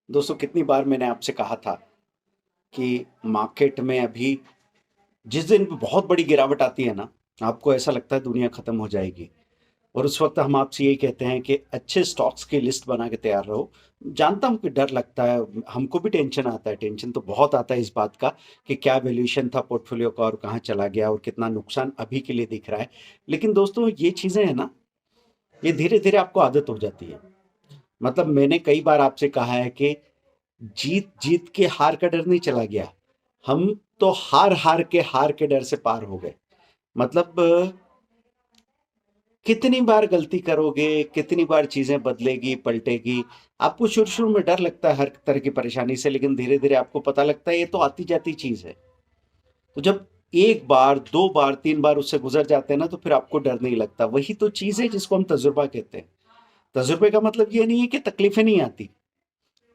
दोस्तों कितनी बार मैंने आपसे कहा था कि मार्केट में अभी जिस दिन बहुत बड़ी गिरावट आती है ना, आपको ऐसा लगता है दुनिया खत्म हो जाएगी। और उस वक्त हम आपसे यही कहते हैं कि अच्छे स्टॉक्स की लिस्ट बना के तैयार रहो। जानता हूँ कि डर लगता है, हमको भी टेंशन आता है, टेंशन तो बहुत आता है इस बात का कि क्या वैल्यूएशन था पोर्टफोलियो का और कहाँ चला गया और कितना नुकसान अभी के लिए दिख रहा है। लेकिन दोस्तों ये चीजें हैं ना, ये धीरे धीरे आपको आदत हो जाती है। मतलब मैंने कई बार आपसे कहा है कि जीत जीत के हार का डर नहीं चला गया। हम तो हार के डर से पार हो गए। मतलब कितनी बार गलती करोगे, कितनी बार चीजें बदलेगी पलटेगी। आपको शुरू शुरू में डर लगता है हर तरह की परेशानी से, लेकिन धीरे धीरे आपको पता लगता है ये तो आती जाती चीज है। तो जब एक बार दो बार तीन बार उससे गुजर जाते हैं ना, तो फिर आपको डर नहीं लगता। वही तो चीज है जिसको हम तजुर्बा कहते हैं। तजुर्बे का मतलब ये नहीं है कि तकलीफें नहीं आती।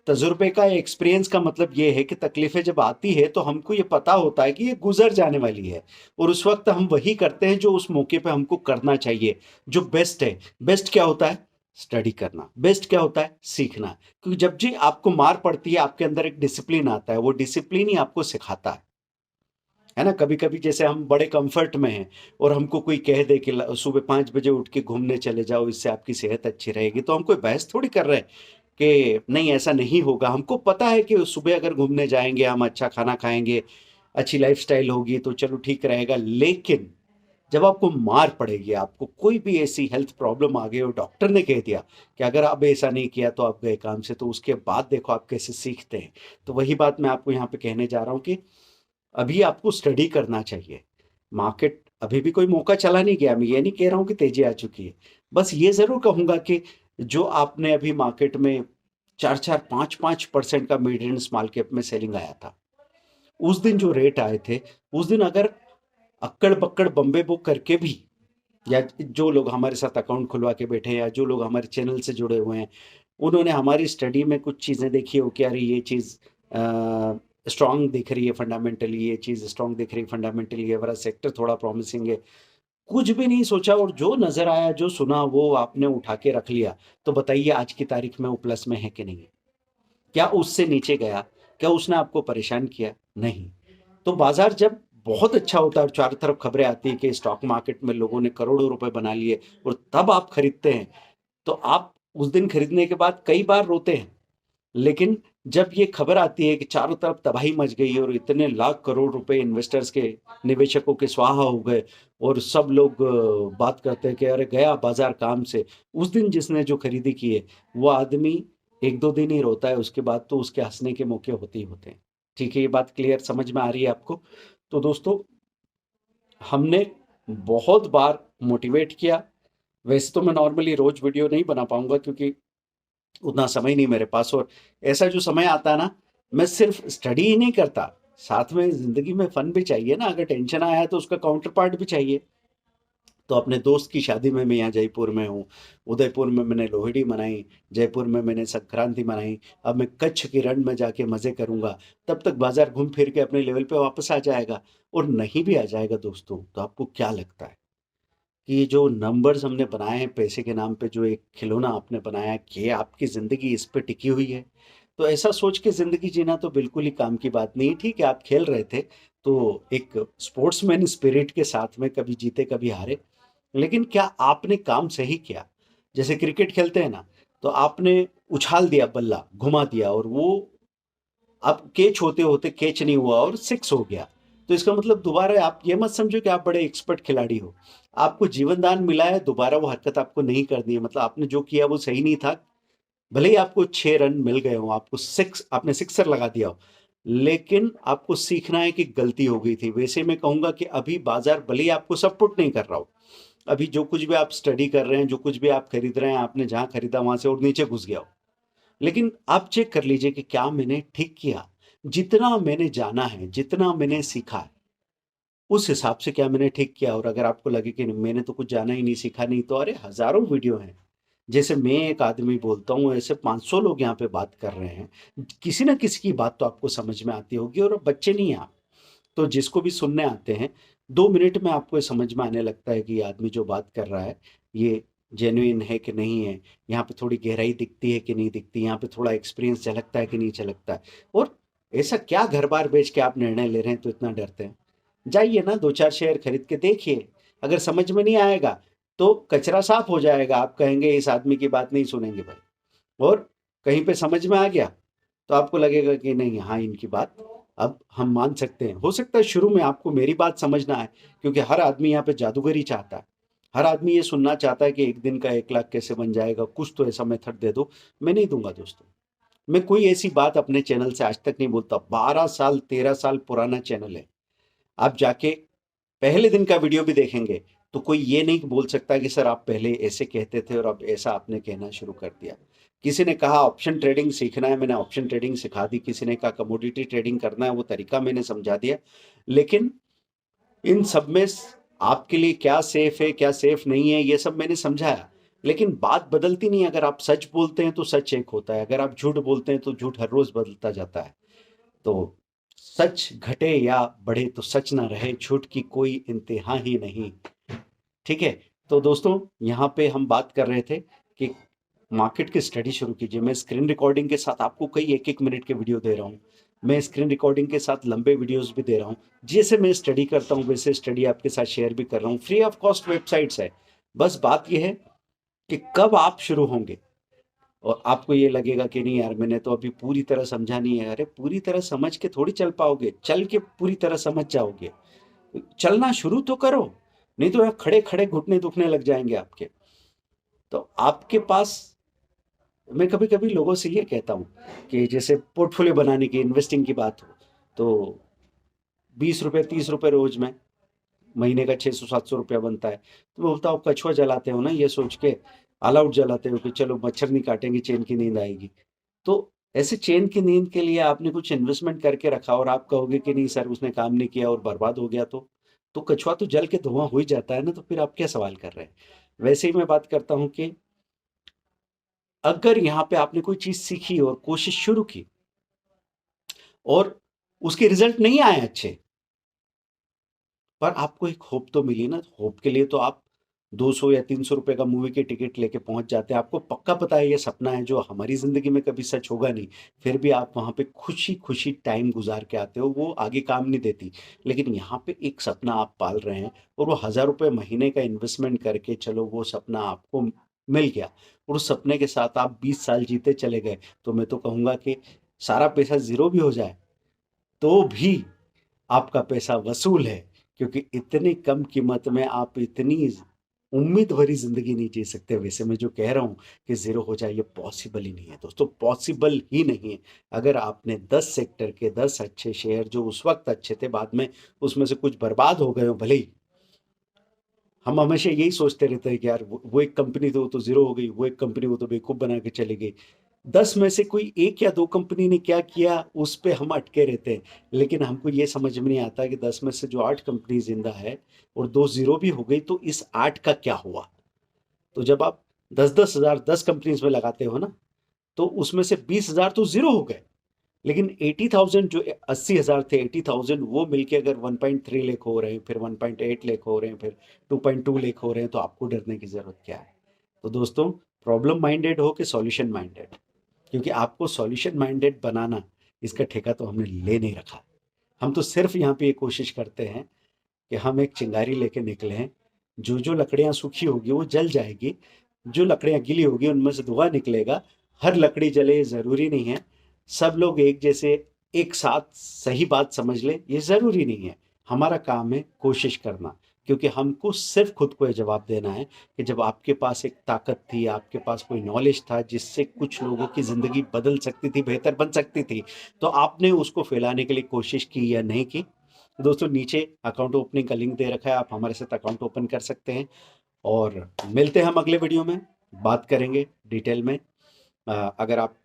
तजुर्बे का एक्सपीरियंस का मतलब ये है कि तकलीफें जब आती है तो हमको ये पता होता है कि ये गुजर जाने वाली है। और उस वक्त हम वही करते हैं जो उस मौके पे हमको करना चाहिए, जो बेस्ट है। बेस्ट क्या होता है? स्टडी करना। बेस्ट क्या होता है? सीखना। क्योंकि जब जी आपको मार पड़ती है, आपके अंदर एक डिसिप्लिन आता है, वो डिसिप्लिन ही आपको सिखाता है ना। कभी कभी जैसे हम बड़े कंफर्ट में हैं और हमको कोई कह दे कि सुबह 5 बजे उठ के घूमने चले जाओ, इससे आपकी सेहत अच्छी रहेगी, तो हम कोई बहस थोड़ी कर रहे हैं कि नहीं ऐसा नहीं होगा। हमको पता है कि सुबह अगर घूमने जाएंगे, हम अच्छा खाना खाएंगे, अच्छी लाइफस्टाइल होगी तो चलो ठीक रहेगा। लेकिन जब आपको मार पड़ेगी, आपको कोई भी ऐसी हेल्थ प्रॉब्लम आ गई और डॉक्टर ने कह दिया कि अगर आप ऐसा नहीं किया तो आप गए काम से, तो उसके बाद देखो आप कैसे सीखते हैं। तो वही बात मैं आपको यहाँ पे कहने जा रहा हूँ कि अभी आपको स्टडी करना चाहिए। मार्केट अभी भी कोई मौका चला नहीं गया। मैं ये नहीं कह रहा हूँ कि तेजी आ चुकी है। बस ये जरूर कहूंगा कि जो आपने अभी मार्केट में 4-4 5-5% का मिड एंड स्मॉल कैप में सेलिंग आया था, उस दिन जो रेट आए थे, उस दिन अगर अक्कड़ बक्कड़ बम्बे बुक करके भी, या जो लोग हमारे साथ अकाउंट खुलवा के बैठे हैं या जो लोग हमारे चैनल से जुड़े हुए हैं, उन्होंने हमारी स्टडी में कुछ चीज़ें देखी हो कि अरे ये चीज़ स्ट्रांग दिख रही है फंडामेंटली, ये चीज़ स्ट्रांग दिख रही है फंडामेंटली, ये वाला सेक्टर थोड़ा प्रॉमिसिंग है। कुछ भी नहीं सोचा और जो नज़र आया, जो सुना, वो आपने उठा के रख लिया। तो बताइए आज की तारीख में वो प्लस में है कि नहीं? क्या उससे नीचे गया? क्या उसने आपको परेशान किया? नहीं। तो बाजार जब बहुत अच्छा होता है और चारों तरफ खबरें आती है कि स्टॉक मार्केट में लोगों ने करोड़ों रुपए बना लिए, और तब आप खरीदते हैं, तो आप उस दिन खरीदने के बाद कई बार रोते हैं। लेकिन जब ये खबर आती है कि चारों तरफ तबाही मच गई और इतने लाख करोड़ रुपए इन्वेस्टर्स के, निवेशकों के स्वाहा हो गए, और सब लोग बात करते हैं कि अरे गया बाजार काम से, उस दिन जिसने जो खरीदी की है, वो आदमी एक दो दिन ही रोता है, उसके बाद तो उसके हंसने के मौके होते ही होते हैं। ठीक है, ये बात क्लियर समझ में आ रही है आपको? तो दोस्तों, हमने बहुत बार मोटिवेट किया। वैसे तो मैं नॉर्मली रोज वीडियो नहीं बना पाऊंगा क्योंकि उतना समय नहीं मेरे पास। और ऐसा जो समय आता है ना, मैं सिर्फ स्टडी ही नहीं करता, साथ में जिंदगी में फन भी चाहिए ना। अगर टेंशन आया है तो उसका काउंटर पार्ट भी चाहिए। तो अपने दोस्त की शादी में मैं यहाँ जयपुर में हूँ, उदयपुर में मैंने लोहड़ी मनाई, जयपुर में मैंने संक्रांति मनाई। अब मैं कच्छ के रण में जाके मजे करूंगा। तब तक बाजार घूम फिर के अपने लेवल पे वापस आ जाएगा। और नहीं भी आ जाएगा दोस्तों, तो आपको क्या लगता है कि ये जो नंबर्स हमने बनाए हैं पैसे के नाम पे, जो एक खिलौना आपने बनाया है, कि आपकी जिंदगी इस पे टिकी हुई है? तो ऐसा सोच के जिंदगी जीना तो बिल्कुल ही काम की बात नहीं है। ठीक है, आप खेल रहे थे तो एक स्पोर्ट्समैन स्पिरिट के साथ में, कभी जीते कभी हारे, लेकिन क्या आपने काम सही किया? जैसे क्रिकेट खेलते हैं ना, तो आपने उछाल दिया, बल्ला घुमा दिया, और वो अब कैच होते होते कैच नहीं हुआ और सिक्स हो गया। तो इसका मतलब दोबारा आप ये मत समझो कि आप बड़े एक्सपर्ट खिलाड़ी हो। आपको जीवन दान मिला है, दोबारा वो हरकत आपको नहीं करनी है। मतलब आपने जो किया वो सही नहीं था। भले ही आपको 6 रन मिल गए हो, आपको सिक्स, आपने सिक्सर लगा दिया हो, लेकिन आपको सीखना है कि गलती हो गई थी। वैसे मैं कहूंगा कि अभी बाजार भले ही आपको सपोर्ट नहीं कर रहा हो, अभी जो कुछ भी आप स्टडी कर रहे हैं, जो कुछ भी आप खरीद रहे हैं, आपने जहां खरीदा वहां से और नीचे घुस गया हो, लेकिन आप चेक कर लीजिए कि क्या मैंने ठीक किया। जितना मैंने जाना है, जितना मैंने सीखा है, उस हिसाब से क्या मैंने ठीक किया? और अगर आपको लगे कि मैंने तो कुछ जाना ही नहीं, सीखा नहीं, तो अरे हजारों वीडियो हैं। जैसे मैं एक आदमी बोलता हूँ, ऐसे 500 लोग यहाँ पे बात कर रहे हैं। किसी ना किसी की बात तो आपको समझ में आती होगी, और बच्चे नहीं हैं आप, तो जिसको भी सुनने आते हैं, 2 मिनट में आपको ये समझ में आने लगता है कि ये आदमी जो बात कर रहा है, ये जेन्युइन है कि नहीं है, यहाँ पे थोड़ी गहराई दिखती है कि नहीं दिखती, यहाँ पे थोड़ा एक्सपीरियंस झलकता है कि नहीं झलकता है। और ऐसा क्या घर बार बेच के आप निर्णय ले रहे हैं तो इतना डरते हैं? जाइए ना, दो चार शेयर खरीद के देखिए। अगर समझ में नहीं आएगा तो कचरा साफ हो जाएगा, आप कहेंगे इस आदमी की बात नहीं सुनेंगे भाई। और कहीं पे समझ में आ गया तो आपको लगेगा कि नहीं, हाँ इनकी बात अब हम मान सकते हैं। हो सकता है शुरू में आपको मेरी बात समझ ना आए, क्योंकि हर आदमी यहाँ पे जादूगरी चाहता है। हर आदमी ये सुनना चाहता है कि एक दिन का 1 लाख कैसे बन जाएगा, कुछ तो ऐसा मेथड दे दो। मैं नहीं दूंगा दोस्तों। मैं कोई ऐसी बात अपने चैनल से आज तक नहीं बोलता। 12 साल 13 साल पुराना चैनल है। आप जाके पहले दिन का वीडियो भी देखेंगे तो कोई ये नहीं बोल सकता कि सर आप पहले ऐसे कहते थे और अब ऐसा आपने कहना शुरू कर दिया। किसी ने कहा ऑप्शन ट्रेडिंग सीखना है, मैंने ऑप्शन ट्रेडिंग सिखा दी। किसी ने कहा कमोडिटी ट्रेडिंग करना है, वो तरीका मैंने समझा दिया। लेकिन इन सब में आपके लिए क्या सेफ है क्या सेफ नहीं है ये सब मैंने समझाया। लेकिन बात बदलती नहीं। अगर आप सच बोलते हैं तो सच एक होता है, अगर आप झूठ बोलते हैं तो झूठ हर रोज बदलता जाता है। तो सच घटे या बढ़े तो सच ना रहे, झूठ की कोई इंतहा ही नहीं। ठीक है। तो दोस्तों यहाँ पे हम बात कर रहे थे कि मार्केट की स्टडी शुरू कीजिए। मैं स्क्रीन रिकॉर्डिंग के साथ आपको कई 1-1 मिनट के वीडियो दे रहा हूँ। मैं स्क्रीन रिकॉर्डिंग के साथ लंबे वीडियोस भी दे रहा हूँ। जैसे मैं स्टडी करता हूँ वैसे स्टडी आपके साथ शेयर भी कर रहा हूँ। फ्री ऑफ कॉस्ट वेबसाइट्स है। बस बात यह है कि कब आप शुरू होंगे। और आपको ये लगेगा कि नहीं यार मैंने तो अभी पूरी तरह समझा नहीं है। अरे पूरी तरह समझ के थोड़ी चल पाओगे, चल के पूरी तरह समझ जाओगे। चलना शुरू तो करो, नहीं तो यार खड़े खड़े घुटने दुखने लग जाएंगे आपके। तो आपके पास, मैं कभी कभी लोगों से ये कहता हूँ कि जैसे पोर्टफोलियो बनाने की, इन्वेस्टिंग की बात हो तो 20 रुपये 30 रुपये रोज में महीने का 600-700 रुपया बनता है। तो मैं बोलता हूँ कछुआ जलाते हो ना ये सोच के, ऑल आउट जलाते हो कि चलो मच्छर नहीं काटेंगे, चैन की नींद आएगी। तो ऐसे चैन की नींद के लिए आपने कुछ इन्वेस्टमेंट करके रखा और आप कहोगे कि नहीं सर उसने काम नहीं किया और बर्बाद हो गया। तो कछुआ तो जल के धुआं हो ही जाता है ना, तो फिर आप क्या सवाल कर रहे हैं। वैसे ही मैं बात करता हूँ कि अगर यहाँ पे आपने कोई चीज सीखी और कोशिश शुरू की और उसके रिजल्ट नहीं आए अच्छे, पर आपको एक होप तो मिली ना। होप के लिए तो आप 200 या 300 रुपए का मूवी की टिकट लेके पहुंच जाते हैं। आपको पक्का पता है ये सपना है जो हमारी जिंदगी में कभी सच होगा नहीं। फिर भी आप वहां पे खुशी खुशी टाइम गुजार के आते हो, वो आगे काम नहीं देती। लेकिन यहाँ पे एक सपना आप पाल रहे हैं और वो 1000 रुपये महीने का इन्वेस्टमेंट करके चलो वो सपना आपको मिल गया और उस सपने के साथ आप 20 साल जीते चले गए। तो मैं तो कहूंगा कि सारा पैसा जीरो भी हो जाए तो भी आपका पैसा वसूल है, क्योंकि इतनी कम कीमत में आप इतनी उम्मीद भरी जिंदगी नहीं जी सकते। वैसे मैं जो कह रहा हूं कि जीरो हो जाए, ये पॉसिबल ही नहीं है दोस्तों, पॉसिबल ही नहीं है। अगर आपने 10 सेक्टर के 10 अच्छे शेयर जो उस वक्त अच्छे थे, बाद में उसमें से कुछ बर्बाद हो गए हो भले ही। हम हमेशा यही सोचते रहते हैं कि यार वो एक कंपनी तो जीरो हो गई, वो एक कंपनी वो तो बेवकूफ बना के चली गई। 10 में से कोई एक या दो कंपनी ने क्या किया उस पे हम अटके रहते हैं। लेकिन हमको ये समझ में नहीं आता कि 10 में से जो 8 कंपनी जिंदा है और दो जीरो भी हो गई, तो इस 8 का क्या हुआ। तो जब आप 10-10 हजार 10 कंपनीज में लगाते हो ना, तो उसमें से 20 हजार तो जीरो हो गए। लेकिन 80,000 जो 80 हजार थे, 80,000 वो मिलके अगर 1.3 लाख हो रहे हैं, फिर 1.8 लाख हो रहे हैं, फिर 2.2 लाख हो रहे हैं, तो आपको डरने की जरूरत क्या है। तो दोस्तों, प्रॉब्लम माइंडेड हो कि सॉल्यूशन माइंडेड, क्योंकि आपको सॉल्यूशन माइंडेड बनाना, इसका ठेका तो हमने ले नहीं रखा। हम तो सिर्फ यहाँ पे ये कोशिश करते हैं कि हम एक चिंगारी लेके निकले हैं। जो जो लकड़ियाँ सूखी होगी वो जल जाएगी, जो लकड़ियाँ गीली होगी उनमें से धुआं निकलेगा। हर लकड़ी जले ज़रूरी नहीं है, सब लोग एक जैसे एक साथ सही बात समझ ले ये ज़रूरी नहीं है। हमारा काम है कोशिश करना, क्योंकि हमको सिर्फ खुद को ये जवाब देना है कि जब आपके पास एक ताकत थी, आपके पास कोई नॉलेज था जिससे कुछ लोगों की ज़िंदगी बदल सकती थी, बेहतर बन सकती थी, तो आपने उसको फैलाने के लिए कोशिश की या नहीं की। दोस्तों, नीचे अकाउंट ओपनिंग का लिंक दे रखा है, आप हमारे साथ अकाउंट ओपन कर सकते हैं। और मिलते हैं हम अगले वीडियो में, बात करेंगे डिटेल में। अगर आप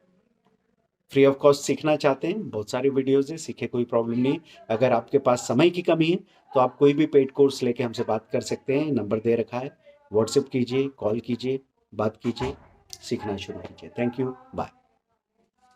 फ्री ऑफ कॉस्ट सीखना चाहते हैं, बहुत सारे वीडियोज़ हैं, सीखे कोई प्रॉब्लम नहीं। अगर आपके पास समय की कमी है तो आप कोई भी पेड कोर्स लेके हमसे बात कर सकते हैं, नंबर दे रखा है। व्हाट्सएप कीजिए, कॉल कीजिए, बात कीजिए, सीखना शुरू कीजिए। Thank you, bye.